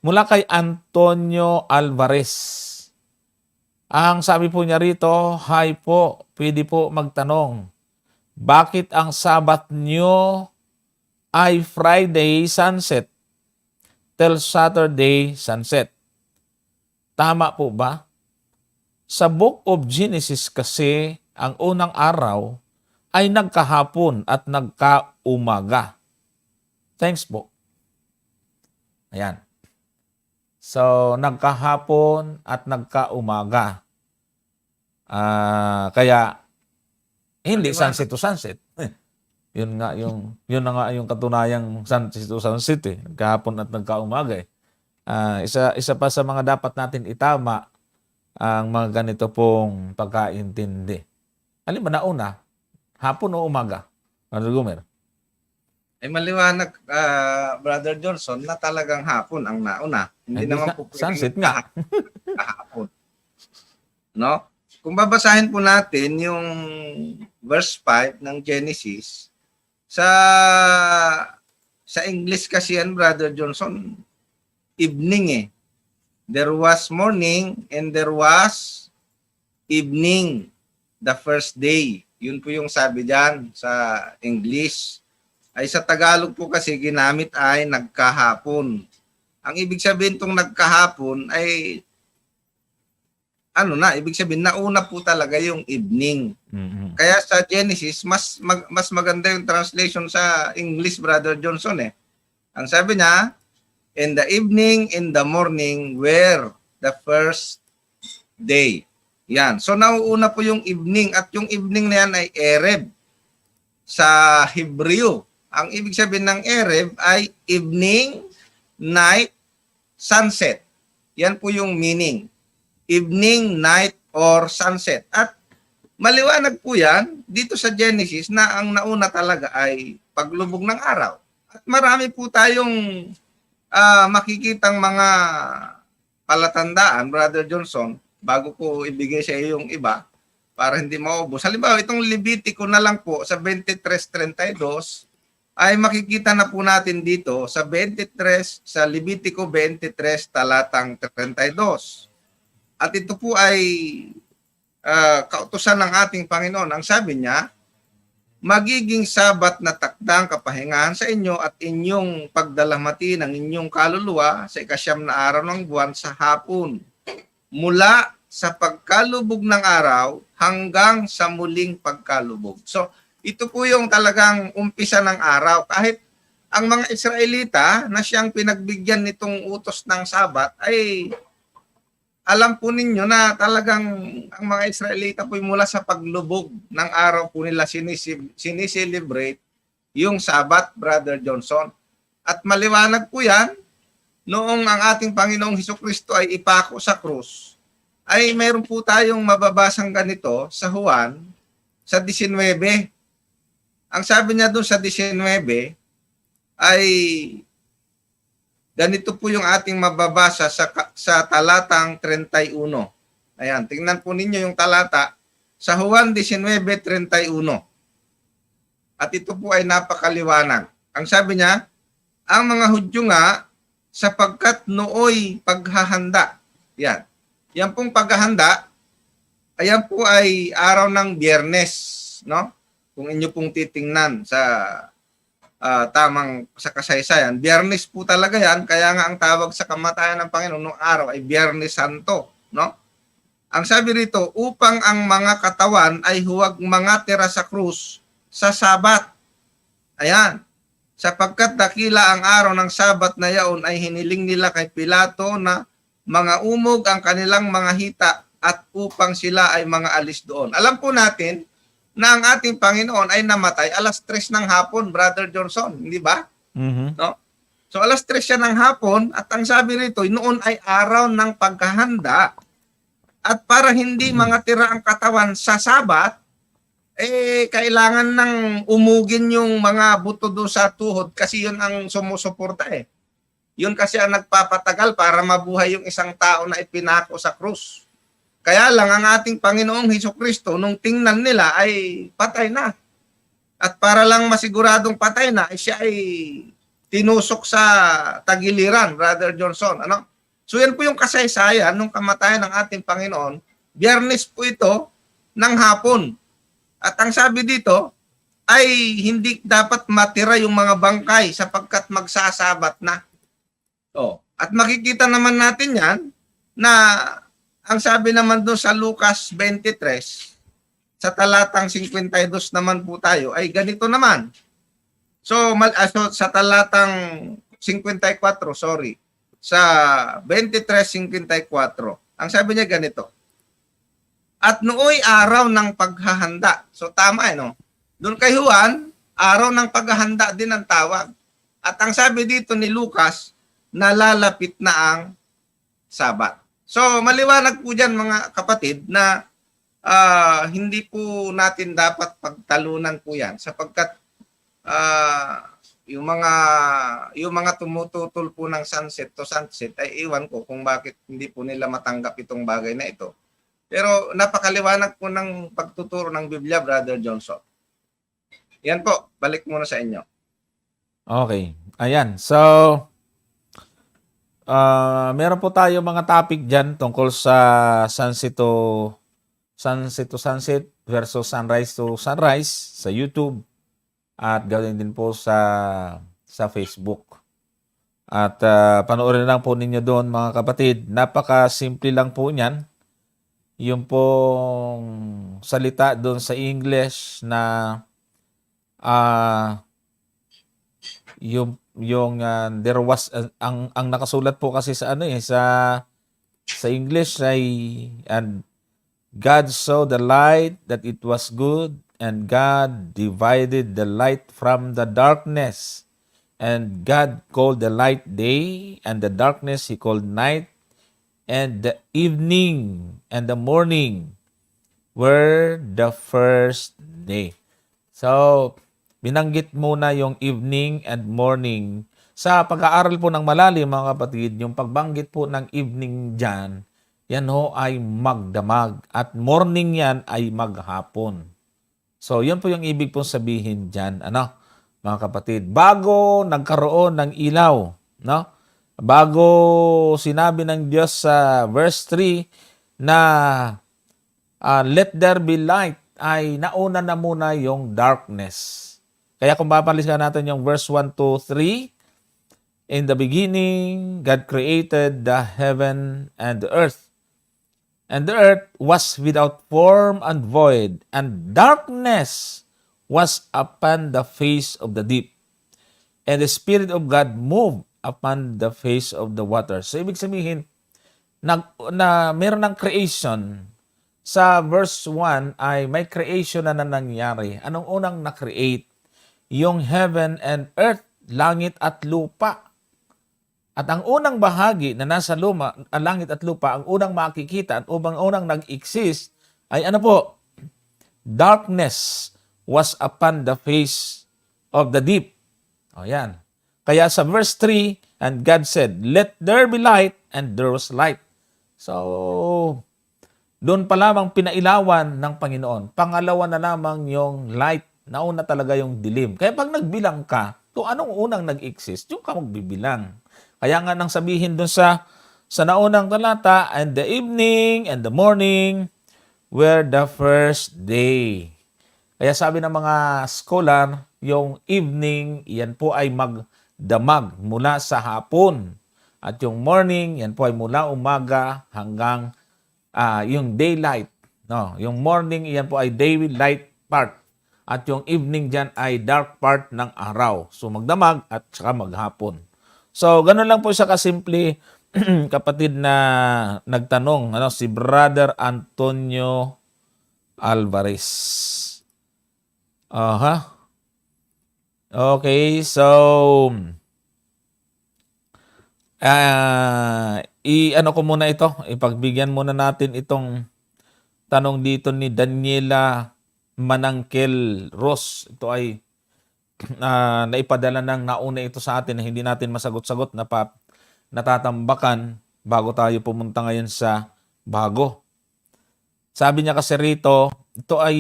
Mula kay Antonio Alvarez. Ang sabi po niya rito, "Hi po, pwede po magtanong. Bakit ang Sabat nyo ay Friday sunset till Saturday sunset? Tama po ba? Sa Book of Genesis kasi, ang unang araw ay nagkahapon at nagkaumaga." Thanks po. Ayan. So, nagkahapon at nagkaumaga. Kaya, hindi sunset to sunset. Yun na nga yung katunayang sunset to sunset eh. Nagkahapon at nagkaumaga eh. Isa pa sa mga dapat natin itama ang mga ganito pong pagkaintindi. Alin ba nauna? Hapon o umaga? Brother Gumer? Ay maliwanag, Brother Johnson, na talagang hapon ang nauna. Hindi naman po sunset nga. Hapon. No? Kung babasahin po natin yung verse 5 ng Genesis, sa English kasi yan, Brother Johnson, evening eh. There was morning and there was evening, the first day. Yun po yung sabi dyan sa English. Ay sa Tagalog po kasi ginamit ay nagkahapon. Ang ibig sabihin tong nagkahapon ay ibig sabihin nauna po talaga yung evening. Mm-hmm. Kaya sa Genesis mas maganda yung translation sa English, Brother Johnson eh. Ang sabi niya, in the evening, in the morning were the first day. Yan. So nauuna po yung evening at yung evening na yan ay Erev sa Hebreo. Ang ibig sabihin ng Erev ay evening, night, sunset. Yan po yung meaning. Evening, night, or sunset. At maliwanag po yan dito sa Genesis na ang nauna talaga ay paglubog ng araw. At marami po tayong makikitang mga palatandaan, Brother Johnson, bago ko ibigay sa iyo yung iba para hindi maubos. Halimbawa, itong Levitico na lang po sa 23:32 ay makikita na po natin dito sa Levitico 23 talatang 32. At ito po ay kautusan ng ating Panginoon. Ang sabi niya, magiging Sabat na takdang kapahingahan sa inyo at inyong pagdalamati ng inyong kaluluwa sa ikasyam na araw ng buwan sa hapon, mula sa pagkalubog ng araw hanggang sa muling pagkalubog. So, ito po yung talagang umpisa ng araw. Kahit ang mga Israelita na siyang pinagbigyan nitong utos ng Sabat ay alam po ninyo na talagang ang mga Israelita po mula sa paglubog ng araw po nila sinicelebrate yung Sabat, Brother Johnson. At maliwanag po yan, noong ang ating Panginoong Hesukristo ay ipako sa krus, ay mayroon po tayong mababasang ganito sa Juan, sa 19. Ang sabi niya doon sa 19 ay ganito po yung ating mababasa sa talatang 31. Ayan, tingnan po ninyo yung talata sa Juan 19:31. At ito po ay napakaliwanag. Ang sabi niya, ang mga Hudyo nga sapagkat nooy paghahanda. Yan. Yan pong paghahanda, ayan po ay araw ng Biyernes, no? Kung inyo pong titingnan sa tamang sa kasaysayan, Biyernes po talaga yan, kaya nga ang tawag sa kamatayan ng Panginoon noong araw ay Biyernes Santo, no? Ang sabi rito, upang ang mga katawan ay huwag mangatira sa krus sa Sabat. Ayan. Sapagkat dakila ang araw ng Sabat na yaon ay hiniling nila kay Pilato na mga umog ang kanilang mga hita at upang sila ay mga alis doon. Alam po natin na ang ating Panginoon ay namatay 3:00 ng hapon, Brother Johnson, hindi ba? Mm-hmm. No? So 3:00 siya ng hapon at ang sabi rito, noon ay araw ng paghahanda. At para hindi mangatira ang katawan sa Sabat, kailangan ng umugin yung mga buto doon sa tuhod kasi yun ang sumusuporta eh. Yun kasi ang nagpapatagal para mabuhay yung isang tao na ipinako sa krus. Kaya lang ang ating Panginoong Hesukristo, nung tingnan nila ay patay na. At para lang masiguradong patay na, siya ay tinusok sa tagiliran, Brother Johnson. Ano? So yan po yung kasaysayan ng kamatayan ng ating Panginoon. Biyernes po ito ng hapon. At ang sabi dito ay hindi dapat matira yung mga bangkay sapagkat magsasabat na. Oh, at makikita naman natin yan na ang sabi naman doon sa Lucas 23, sa talatang 52 naman po tayo, ay ganito naman. So, sa talatang 54, sorry, sa 23:54, ang sabi niya ganito, at nooy araw ng paghahanda. So, tama, no? Doon kay Juan, araw ng paghahanda din ang tawag. At ang sabi dito ni Lucas, nalalapit na ang Sabat. So, maliwanag po dyan mga kapatid na hindi po natin dapat pagtalunan po yan sapagkat yung mga tumututol po ng sunset to sunset ay iwan ko kung bakit hindi po nila matanggap itong bagay na ito. Pero napakaliwanag po ng pagtuturo ng Biblia, Brother Johnson. Yan po, balik muna sa inyo. Okay. Ayan. So, meron po tayo mga topic dyan tungkol sa sunset to sunset versus sunrise to sunrise sa YouTube at gawin din po sa Facebook. At panoorin lang po ninyo doon mga kapatid. Napaka-simple lang po niyan. Yung pong salita doon sa English na there was ang nakasulat po kasi sa sa English ay and God saw the light that it was good, and God divided the light from the darkness, and God called the light day, and the darkness he called night, and the evening and the morning were the first day. So, binanggit muna yung evening and morning. Sa pag-aaral po ng malalim, mga kapatid, yung pagbanggit po ng evening dyan, yan ho ay magdamag. At morning yan ay maghapon. So, yun po yung ibig pong sabihin dyan, mga kapatid. Bago nagkaroon ng ilaw, no? Bago sinabi ng Diyos sa verse 3 na let there be light, ay nauna na muna yung darkness. Kaya kung papalisan natin yung verse 1 to 3, in the beginning, God created the heaven and the earth. And the earth was without form and void, and darkness was upon the face of the deep. And the Spirit of God moved upon the face of the water. So, ibig sabihin, meron ng creation. Sa verse 1 ay may creation na nangyari. Anong unang na-create? Yung heaven and earth, langit at lupa. At ang unang bahagi na nasa langit at lupa, ang unang makikita at unang nag-exist ay ano po? Darkness was upon the face of the deep. O yan. Kaya sa verse 3, and God said, let there be light, and there was light. So, doon pa lamang pinailawan ng Panginoon. Pangalawa na lamang yung light. Nauna talaga yung dilim. Kaya pag nagbilang ka, kung anong unang nag-exist, yung ka magbibilang. Kaya nga nang sabihin doon sa naunang talata, and the evening and the morning were the first day. Kaya sabi ng mga scholar, yung evening, yan po ay magdamag mula sa hapon. At yung morning, yan po ay mula umaga hanggang yung daylight. No? Yung morning, yan po ay daylight part. At yung evening dyan ay dark part ng araw. So magdamag at saka maghapon. So, ganun lang po siya kasimple, kapatid na nagtanong, si Brother Antonio Alvarez. Okay, so, ko muna ito, ipagbigyan muna natin itong tanong dito ni Daniela Manangkel Ross. Ito ay naipadala ng nauna ito sa atin na hindi natin masagot-sagot na natatambakan bago tayo pumunta ngayon sa bago. Sabi niya kasi rito, ito ay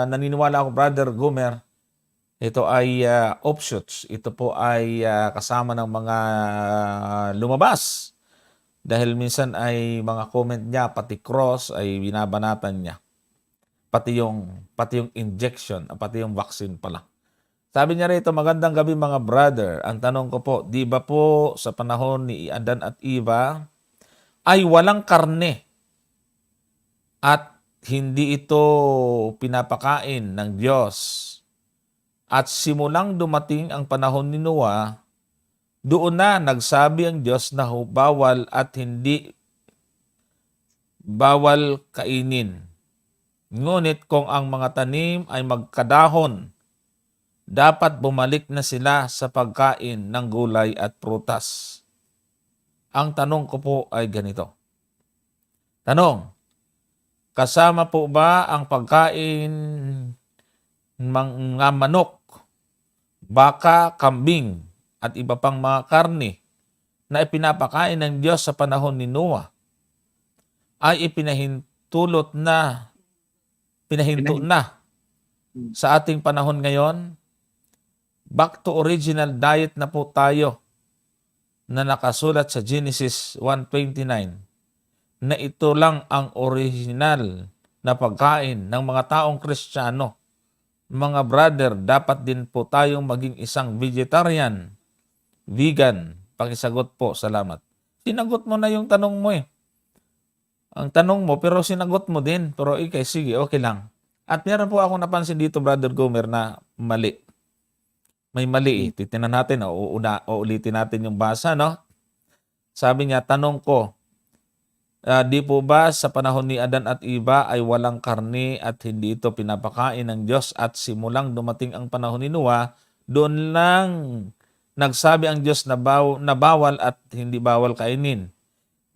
naniniwala ako, Brother Gomer, Ito ay offshoots. Ito po ay kasama ng mga lumabas. Dahil minsan ay mga comment niya, pati cross ay binabanatan niya. Pati yung injection, pati yung vaccine pala. Sabi niya rito, magandang gabi mga brother. Ang tanong ko po, di ba po sa panahon ni Adan at Eva ay walang karne at hindi ito pinapakain ng Diyos? At simulang dumating ang panahon ni Noah, doon na nagsabi ang Diyos na bawal at hindi bawal kainin. Ngunit kung ang mga tanim ay magkadahon, dapat bumalik na sila sa pagkain ng gulay at prutas. Ang tanong ko po ay ganito. Tanong, kasama po ba ang pagkain mga manok, baka, kambing, at iba pang mga karne na ipinapakain ng Diyos sa panahon ni Noah ay pinahinto na sa ating panahon ngayon? Back to original diet na po tayo na nakasulat sa Genesis 1:29 na ito lang ang original na pagkain ng mga taong Kristiyano. Mga brother, dapat din po tayong maging isang vegetarian, vegan. Pakisagot po, salamat. Sinagot mo na yung tanong mo eh. Ang tanong mo, pero sinagot mo din. Pero sige, okay lang. At meron po akong napansin dito, Brother Gomer, na mali. May mali eh. Titinan natin, uulitin natin yung basa, no? Sabi niya, tanong ko, di po ba sa panahon ni Adan at Eva ay walang karne at hindi ito pinapakain ng Diyos at simulang dumating ang panahon ni Noah, doon lang nagsabi ang Diyos na bawal at hindi bawal kainin.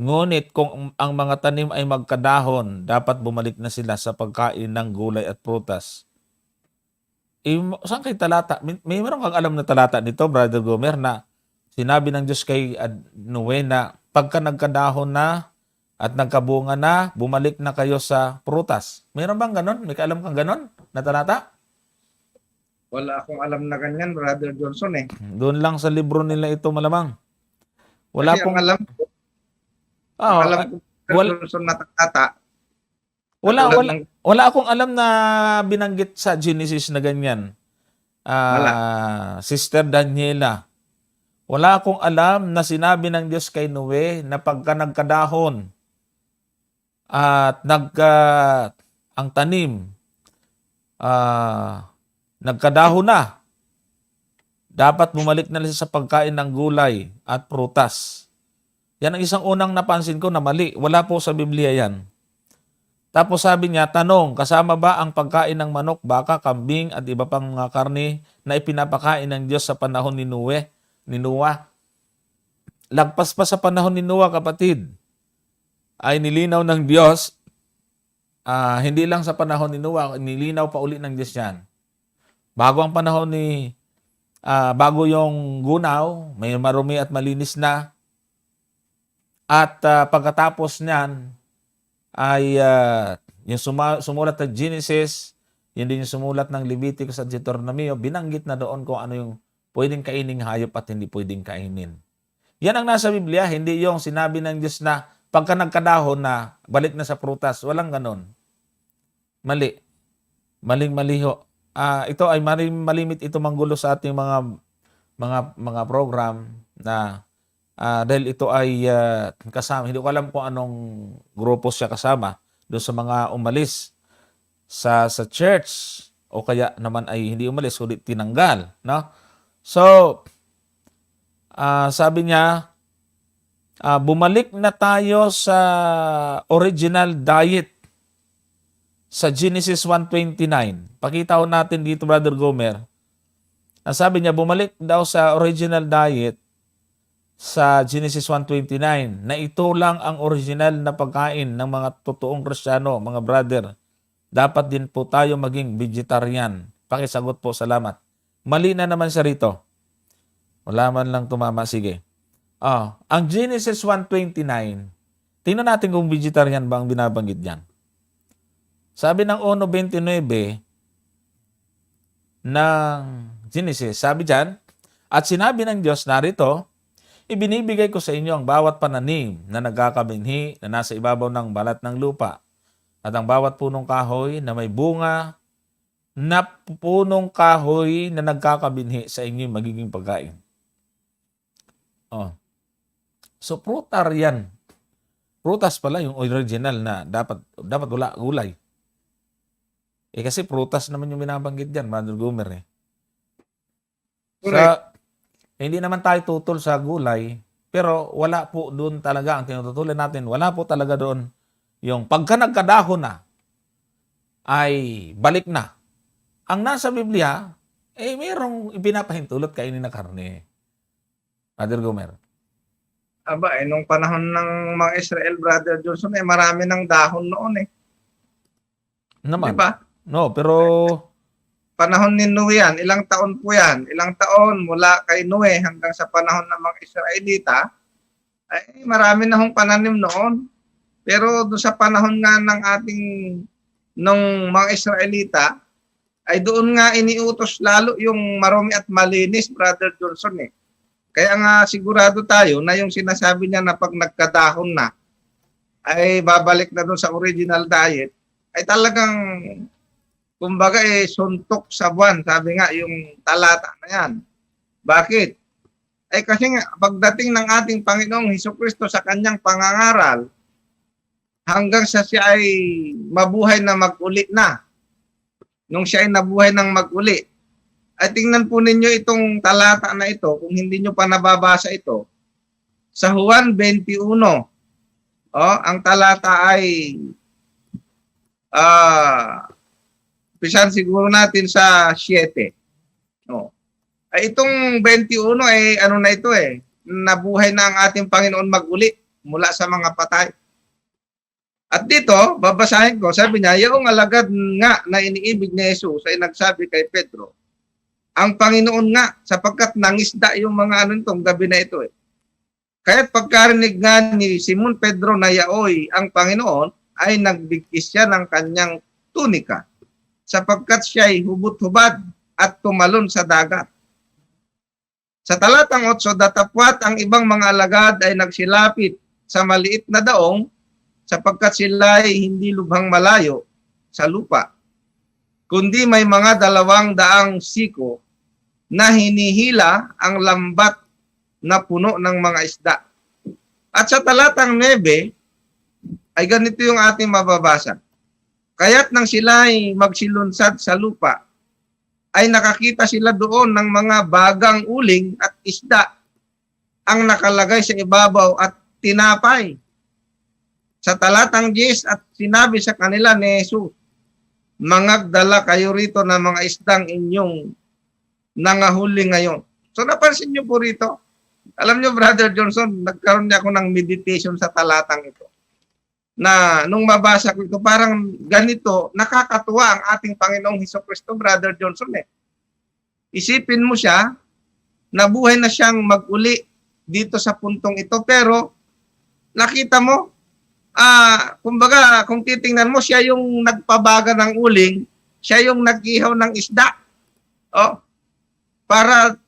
Ngunit kung ang mga tanim ay magkadahon, dapat bumalik na sila sa pagkain ng gulay at prutas. Saan kay talata? May meron kang alam na talata nito, Brother Gomer, na sinabi ng Diyos kay Noe na pagka nagkadahon na at nagkabunga na, bumalik na kayo sa prutas. Mayroon bang ganon? May kaalam kang ganon na talata? Wala akong alam na ganyan, Brother Johnson eh. Doon lang sa libro nila ito malamang. Wala Kasi pong... ang alam ko, Brother Johnson na talata. Wala akong alam na binanggit sa Genesis na ganyan. Sister Daniela, wala akong alam na sinabi ng Diyos kay Noe na pagka nagkadahon at ang tanim nagkadahon na, dapat bumalik na lang sa pagkain ng gulay at prutas. Yan ang isang unang napansin ko na mali. Wala po sa Biblia yan. Tapos sabi niya, tanong, kasama ba ang pagkain ng manok, baka, kambing at iba pang mga karne na ipinapakain ng Diyos sa panahon ni Noah? Lagpas pa sa panahon ni Noah, kapatid, ay nilinaw ng Diyos, hindi lang sa panahon ni Noah, nilinaw pa uli ng Diyos yan. Bago ang panahon bago yung gunaw, may marumi at malinis na, at pagkatapos niyan, ay yung sumulat ng Genesis, yun din yung sumulat ng Leviticus at Deuteronomio, binanggit na doon kung ano yung pwedeng kainin hayop at hindi pwedeng kainin. Yan ang nasa Biblia, hindi yung sinabi ng Diyos na pagka nagkadahon na, balik na sa prutas. Walang ganon. Mali. Maling-mali ho. Ito ay malimit ito manggulo sa ating mga program na dahil ito ay kasama, hindi ko alam kung anong grupo siya kasama doon sa mga umalis sa church o kaya naman ay hindi umalis kundi tinanggal, no? So sabi niya, bumalik na tayo sa original diet sa Genesis 1:29. Pakita ko natin dito, Brother Gomer. Ang sabi niya, bumalik daw sa original diet sa Genesis 1:29 na ito lang ang original na pagkain ng mga totoong Kristiyano, mga brother. Dapat din po tayo maging vegetarian. Pakisagot po, salamat. Mali na naman siya rito. Wala man lang tumama, sige. Ang Genesis 1:29, tingnan natin kung vegetarian ba ang binabanggit diyan. Sabi ng 1:29, ng Genesis. Sabi diyan, at sinabi ng Diyos, narito, ibinibigay ko sa inyo ang bawat pananim na nagkakabinhi na nasa ibabaw ng balat ng lupa at ang bawat punong kahoy na may bunga na punong kahoy na nagkakabinhi sa inyo magiging pagkain. Oh. So, prutar yan. Prutas pala yung original na dapat wala gulay. Kasi prutas naman yung binabanggit dyan, Brother Gumer eh. Correct. Hindi naman tayo tutol sa gulay, pero wala po doon talaga, ang tinututulan natin, wala po talaga doon yung pagka nagkadahon na, ay balik na. Ang nasa Biblia, mayroong ipinapahintulot kainin na karne. Brother Gumer. Aba, nung panahon ng mga Israel, Brother Johnson, marami ng dahon noon eh. Naman. Diba? No, pero Panahon ni Noe yan, ilang taon po yan? Ilang taon mula kay Noe hanggang sa panahon ng mga Israelita, ay marami na hong pananim noon. Pero doon sa panahon nga ng nung mga Israelita, ay doon nga iniutos lalo yung marumi at malinis, Brother Johnson eh. Kaya nga sigurado tayo na yung sinasabi niya na pag nagkadahon na, ay babalik na doon sa original diet, ay talagang, kumbaga suntok sa buwan. Sabi nga yung talata na yan. Bakit? Ay kasi nga, pagdating ng ating Panginoong Hesukristo sa kanyang pangangaral, hanggang sa siya ay mabuhay na mag-uli na. Nung siya ay nabuhay ng mag-uli, ay tingnan po ninyo itong talata na ito, kung hindi nyo pa nababasa ito, sa Juan 21, ang talata ay, pisan siguro natin sa 7. Ay itong 21 ay ano na ito nabuhay na ang ating Panginoon mag-uli mula sa mga patay. At dito, babasahin ko, sabi niya, yung alagad nga na iniibig ni Jesus ay nagsabi kay Pedro, ang Panginoon nga, sapagkat nangisda yung mga itong gabi na ito Kaya't pagkarinig nga ni Simon Pedro na yaoy ang Panginoon, ay nagbigkis siya ng kanyang tunika, sapagkat siya ay hubot-hubad at tumalon sa dagat. Sa talatang 8, datapwat ang ibang mga alagad ay nagsilapit sa maliit na daong, sapagkat sila ay hindi lubhang malayo sa lupa, kundi may mga 200 siko na hinihila ang lambat na puno ng mga isda. At sa talatang 9, ay ganito yung ating mababasa. Kaya't nang sila ay magsilunsad sa lupa, ay nakakita sila doon ng mga bagang uling at isda ang nakalagay sa ibabaw at tinapay. Sa talatang 10, at sinabi sa kanila ni Jesus, mangagdala kayo rito ng mga isdang inyong nangahuli ngayon. So napansin niyo po rito, alam niyo Brother Johnson, nagkaroon niya ako ng meditation sa talatang ito. Na nung mabasa ko ito, parang ganito, nakakatuwa ang ating Panginoong Hesukristo, Brother Johnson Isipin mo siya, nabuhay na siyang mag-uli dito sa puntong ito, pero nakita mo, kumbaga, kung titingnan mo, siya yung nagpabaga ng uling, siya yung nag-ihaw ng isda. Para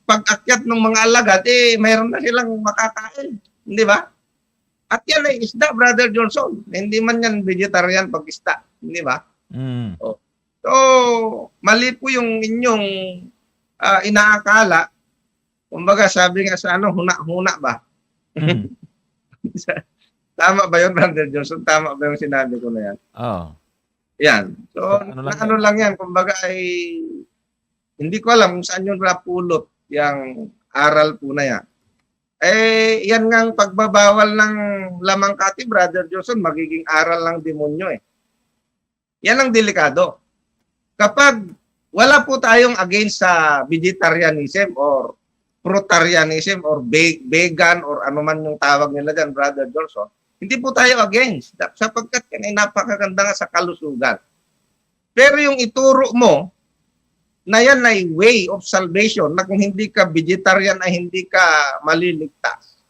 pag-akyat ng mga alagad, mayroon na silang makakain. Hindi ba? At yan ay isda, Brother Johnson. Hindi man yan vegetarian pag isda. Hindi ba? Mm. So, mali po yung inyong inaakala. Kumbaga, sabi nga sa huna-huna ba? Mm. Tama ba yun, Brother Johnson? Tama ba yung sinabi ko na yan? Oh. Yan. So, Ano lang yan. Kumbaga ay, hindi ko alam kung saan yung napulot yung aral po na yan. Yan nga ang pagbabawal ng lamang kati, Brother Johnson, magiging aral ng demonyo Yan ang delikado. Kapag wala po tayong against sa vegetarianism or fruitarianism or vegan or ano man yung tawag nila dyan, Brother Johnson, hindi po tayo against sapagkat yan ay napakaganda nga sa kalusugan. Pero yung ituro mo na yan ay way of salvation na kung hindi ka vegetarian ay hindi ka maliligtas.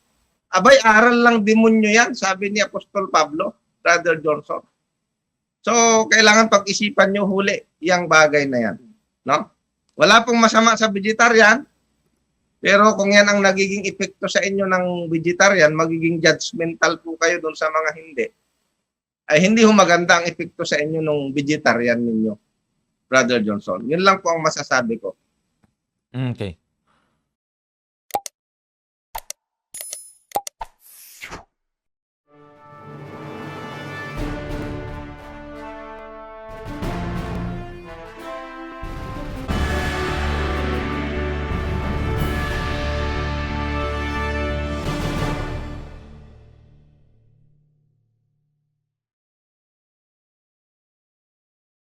Abay, aral lang demonyo yan, sabi ni Apostol Pablo, Brother Johnson. So, kailangan pag-isipan nyo huli yung bagay na yan. No? Wala pong masama sa vegetarian, pero kung yan ang nagiging epekto sa inyo ng vegetarian, magiging judgmental po kayo doon sa mga hindi. Ay hindi ho maganda ang epekto sa inyo ng vegetarian ninyo, Brother Johnson. Yun lang po ang masasabi ko. Okay.